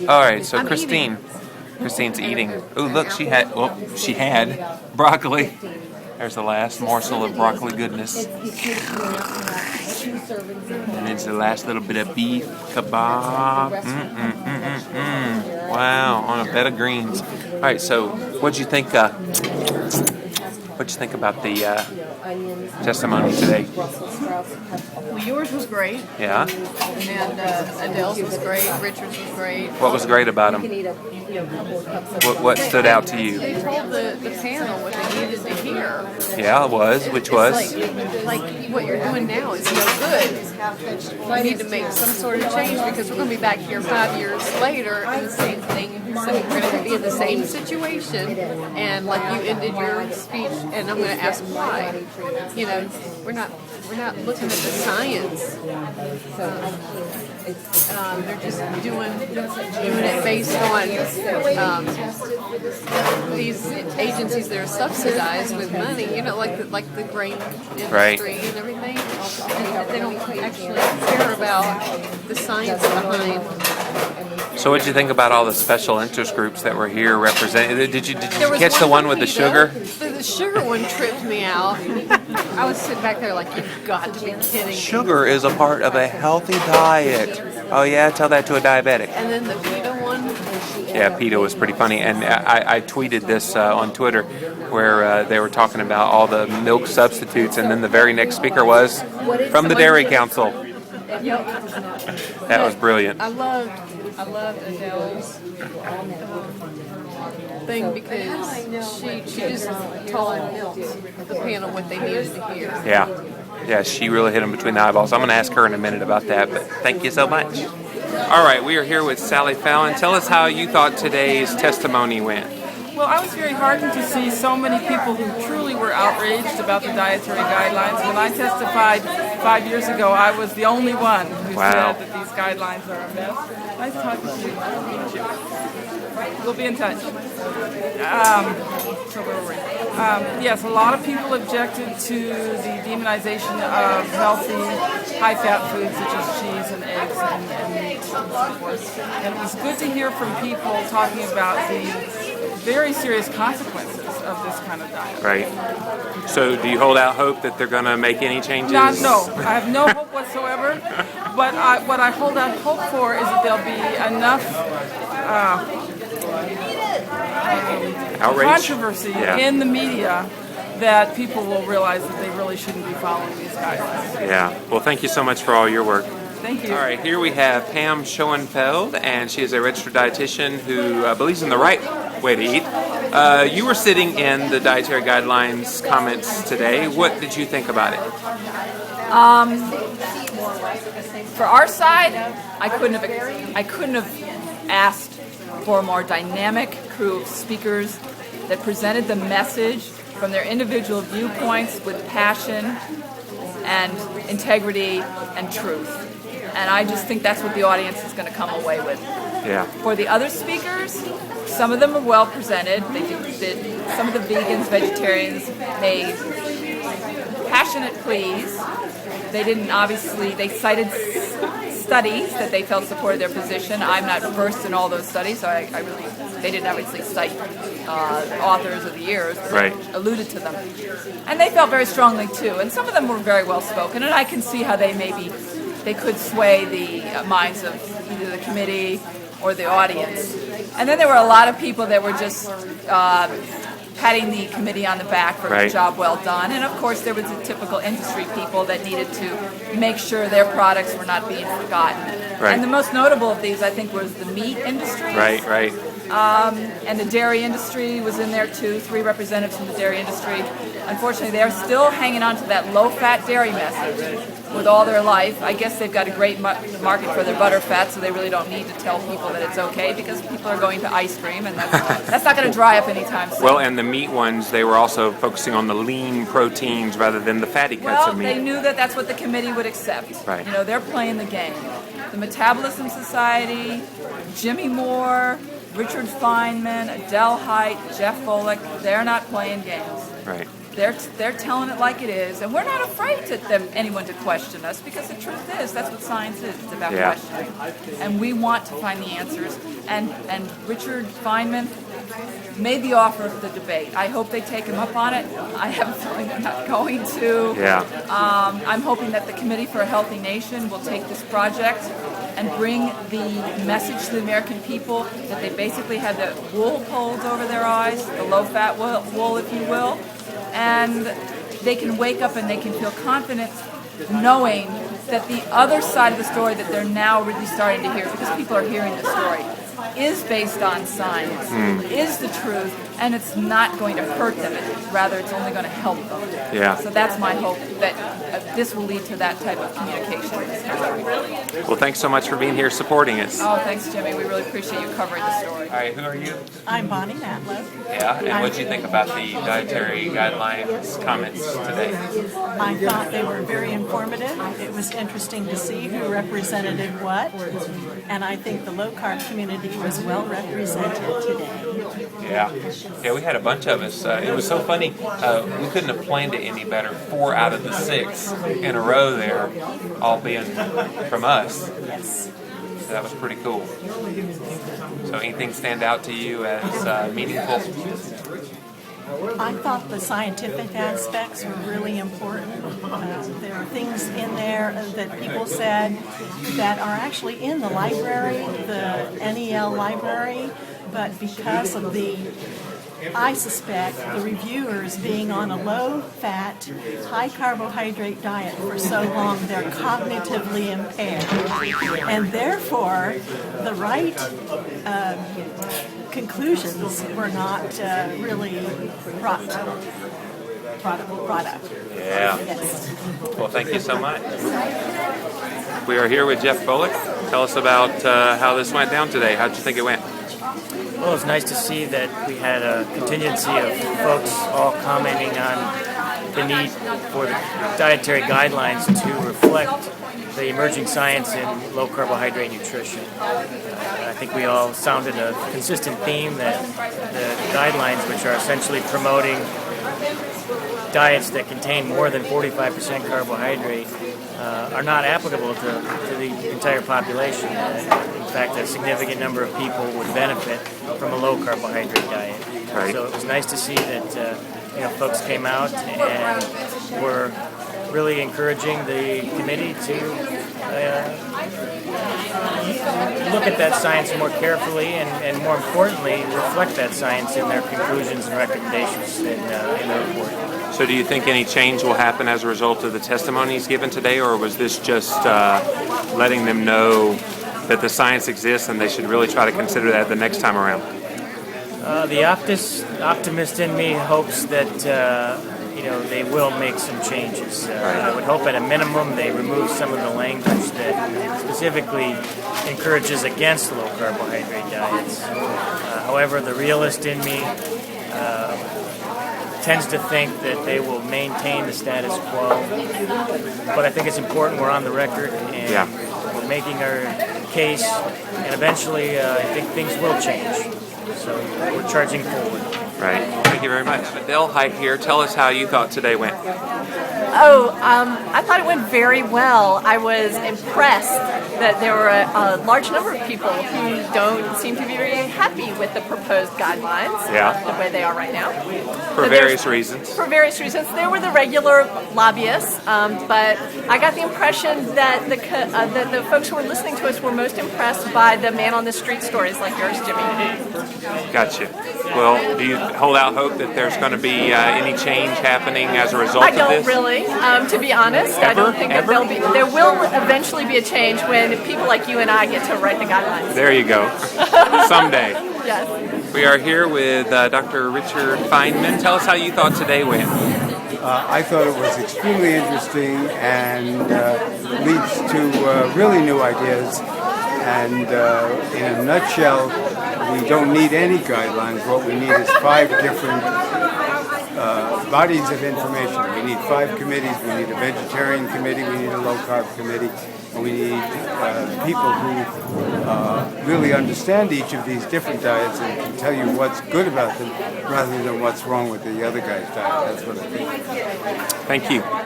All right, so Christine's eating. Oh, look, she had broccoli. There's the last morsel of broccoli goodness. And it's the last little bit of beef kebab. Wow, on a bed of greens. All right, so what'd you think? What'd you think about the testimony today? Well, yours was great. Yeah. And Adele's was great. Richard's was great. What was great about them? What stood out to you? They told the panel what they needed to hear. Yeah, it was. Which was? Like what you're doing now is no good. You need to make some sort of change because we're going to be back here 5 years later and the same thing. So we're going to be in the same situation. And like you ended your speech, and I'm going to ask why. You know, we're not looking at the science. They're just doing it based on these agencies that are subsidized with money. You know, like the grain industry and everything. And they don't actually care about the science behind. So what did you think about all the special interest groups that were here represented? Did you catch the one with the sugar? The sugar one tripped me out. I was sitting back there like, you've got to be kidding me. Sugar is a part of a healthy diet. Oh yeah, tell that to a diabetic. And then the PETA one? Yeah, PETA was pretty funny. And I tweeted this on Twitter where they were talking about all the milk substitutes, and then the very next speaker was from the Dairy Council. That was brilliant. I loved Adele's thing because she just told the panel what they needed to hear. Yeah, she really hit them between the eyeballs. I'm going to ask her in a minute about that, but thank you so much. All right, we are here with Sally Fallon. Tell us how you thought today's testimony went. Well, I was very heartened to see so many people who truly were outraged about the dietary guidelines. When I testified 5 years ago, I was the only one who said that these guidelines are a mess. Nice talking to you. Meet you. We'll be in touch. So where were we? Yes, a lot of people objected to the demonization of healthy, high-fat foods such as cheese and eggs and meat and so forth. And it was good to hear from people talking about the very serious consequences of this kind of diet. Right. So do you hold out hope that they're going to make any changes? No. I have no hope whatsoever. But what I hold out hope for is that there'll be enough controversy in the media that people will realize that they really shouldn't be following these guidelines. Yeah. Well, thank you so much for all your work. Thank you. All right, here we have Pam Schoenfeld, and she is a registered dietitian who believes in the right way to eat. You were sitting in the dietary guidelines comments today. What did you think about it? For our side, I couldn't have asked for a more dynamic crew of speakers that presented the message from their individual viewpoints with passion and integrity and truth. And I just think that's what the audience is going to come away with. Yeah. For the other speakers, some of them are well presented. Some of the vegans, vegetarians made passionate pleas. They cited studies that they felt supported their position. I'm not versed in all those studies, so they didn't obviously cite authors of the years, but they alluded to them. And they felt very strongly too. And some of them were very well spoken, and I can see how they could sway the minds of either the committee or the audience. And then there were a lot of people that were just patting the committee on the back for a job well done. And of course there was the typical industry people that needed to make sure their products were not being forgotten. And the most notable of these, I think, was the meat industry. And the dairy industry was in there too, 3 representatives from the dairy industry. Unfortunately, they're still hanging on to that low-fat dairy message with all their life. I guess they've got a great market for their butter fat, so they really don't need to tell people that it's okay because people are going to ice cream, and that's not going to dry up anytime soon. Well, and the meat ones, they were also focusing on the lean proteins rather than the fatty cuts of meat. Well, they knew that that's what the committee would accept. Right. You know, they're playing the game. The Metabolism Society, Jimmy Moore, Richard Fineman, Adele Height, Geoff Bullock, they're not playing games. Right. They're telling it like it is, and we're not afraid to anyone to question us, because the truth is that's what science is. It's about questioning, and we want to find the answers. And Richard Fineman made the offer of the debate. I hope they take him up on it. I have a feeling they're not going to. Yeah. I'm hoping that the Committee for a Healthy Nation will take this project and bring the message to the American people that they basically had the wool pulled over their eyes, the low-fat wool, if you will, and they can wake up and they can feel confident knowing that the other side of the story that they're now really starting to hear, because people are hearing the story, is based on science, is the truth, and it's not going to hurt them. Rather, it's only going to help them. Yeah. So that's my hope, that this will lead to that type of communication in this country. Well, thanks so much for being here supporting us. Oh, thanks, Jimmy. We really appreciate you covering the story. All right, who are you? I'm Bonnie Matlow. Yeah, and what did you think about the dietary guidelines comments today? I thought they were very informative. It was interesting to see who represented what, and I think the low-carb community was well represented today. Yeah, we had a bunch of us. It was so funny. We couldn't have planned it any better. 4 out of the 6 in a row there, all being from us. Yes. So that was pretty cool. So anything stand out to you as meaningful? I thought the scientific aspects were really important. There are things in there that people said that are actually in the library, the NEL library, but because of I suspect the reviewers being on a low-fat, high-carbohydrate diet for so long, they're cognitively impaired. And therefore, the right conclusions were not really brought up. Yeah. Yes. Well, thank you so much. We are here with Geoff Bullock. Tell us about how this went down today. How did you think it went? Well, it's nice to see that we had a contingency of folks all commenting on the need for the dietary guidelines to reflect the emerging science in low carbohydrate nutrition. I think we all sounded a consistent theme that the guidelines, which are essentially promoting diets that contain more than 45% carbohydrate, are not applicable to the entire population. In fact, a significant number of people would benefit from a low carbohydrate diet. Right. So it was nice to see that folks came out and were really encouraging the committee to look at that science more carefully and more importantly, reflect that science in their conclusions and recommendations in the report. So do you think any change will happen as a result of the testimonies given today, or was this just letting them know that the science exists and they should really try to consider that the next time around? The optimist in me hopes that they will make some changes. I would hope at a minimum they remove some of the language that specifically encourages against low carbohydrate diets. However, the realist in me tends to think that they will maintain the status quo. But I think it's important we're on the record and we're making our case, and eventually I think things will change. So we're charging forward. Right. Thank you very much. Adele Height here. Tell us how you thought today went. I thought it went very well. I was impressed that there were a large number of people who don't seem to be very happy with the proposed guidelines, the way they are right now. For various reasons. For various reasons. There were the regular lobbyists, but I got the impression that the folks who were listening to us were most impressed by the man on the street stories like yours, Jimmy. Gotcha. Well, do you hold out hope that there's going to be any change happening as a result of this? I don't really, to be honest. I don't think that there will eventually be a change when people like you and I get to write the guidelines. There you go. Someday. Yes. We are here with Dr. Richard Fineman. Tell us how you thought today went. I thought it was extremely interesting and leads to really new ideas. And in a nutshell, we don't need any guidelines. What we need is 5 different bodies of information. We need 5 committees. We need a vegetarian committee. We need a low-carb committee. And we need people who really understand each of these different diets and can tell you what's good about them rather than what's wrong with the other guy's diet. That's what I think. Thank you.